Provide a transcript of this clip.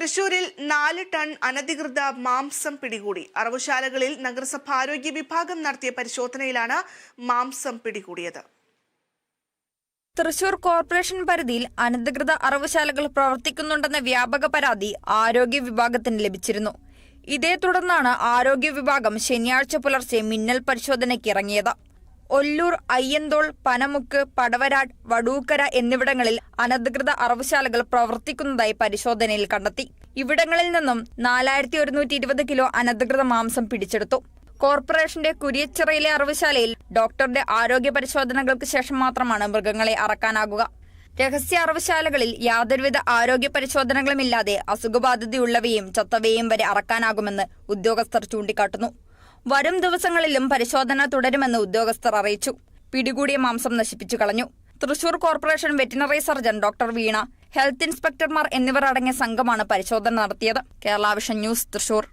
തൃശൂരിൽ 4 ടൺ അനധികൃത മാംസം പിടികൂടി. അറവുശാലകളിൽ നഗരസഭാ ആരോഗ്യ വിഭാഗം നടത്തിയ പരിശോധനയിലാണ് മാംസം പിടികൂടിയത്. തൃശൂർ കോർപ്പറേഷൻ പരിധിയിൽ അനധികൃത അറവുശാലകൾ പ്രവർത്തിക്കുന്നുണ്ടെന്ന വ്യാപക പരാതി ആരോഗ്യ വിഭാഗത്തിന് ലഭിച്ചിരുന്നു. ഇതേ തുടർന്നാണ് ആരോഗ്യ വിഭാഗം ശനിയാഴ്ച പുലർച്ചെ മിന്നൽ പരിശോധനയ്ക്ക് ഇറങ്ങിയത്. ഒല്ലൂർ, അയ്യന്തോൾ, പനമുക്ക്, പടവരാട്, വടൂക്കര എന്നിവിടങ്ങളിൽ അനധികൃത അറവുശാലകൾ പ്രവർത്തിക്കുന്നതായി പരിശോധനയിൽ കണ്ടെത്തി. ഇവിടങ്ങളിൽ നിന്നും 4120 കിലോ അനധികൃത മാംസം പിടിച്ചെടുത്തു. കോർപ്പറേഷന്റെ കുരിയച്ചിറയിലെ അറവുശാലയിൽ ഡോക്ടറുടെ ആരോഗ്യ പരിശോധനകൾക്ക് ശേഷം മാത്രമാണ് മൃഗങ്ങളെ അറക്കാനാകുക. രഹസ്യ അറവുശാലകളിൽ യാതൊരുവിധ ആരോഗ്യ പരിശോധനകളുമില്ലാതെ അസുഖബാധിതയുള്ളവയും ചത്തവയും വരെ അറക്കാനാകുമെന്ന് ഉദ്യോഗസ്ഥർ ചൂണ്ടിക്കാട്ടുന്നു. വരും ദിവസങ്ങളിലും പരിശോധന തുടരുമെന്ന് ഉദ്യോഗസ്ഥർ അറിയിച്ചു. പിടികൂടിയ മാംസം നശിപ്പിച്ചു കളഞ്ഞു. Thrissur corporation veterinary surgeon doctor Veena, health ഇൻസ്പെക്ടർമാർ എന്നിവർ അടങ്ങിയ സംഘമാണ് പരിശോധന നടത്തിയത്. Kerala vision news, Thrissur.